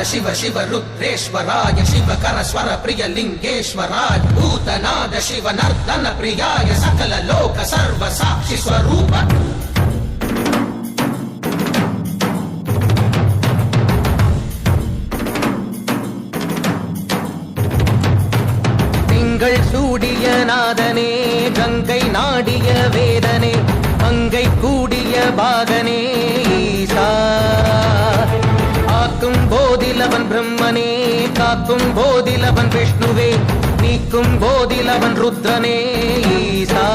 शिव शिव रुद्रेश्वराय शिवकर स्वर प्रिय लिंगेश्वराय भूतनाद शिव नर्दन प्रियाय सकल लोक सर्व साक्षि स्वरूप சூடிய நாதனே கங்கை நாடிய வேதனே மங்கை கூடிய பாகனே ஈசா ஆக்கும் போதிலவன் பிரம்மனே காக்கும் போதிலவன் விஷ்ணுவே நீக்கும் போதிலவன் ருத்ரனே ஈசா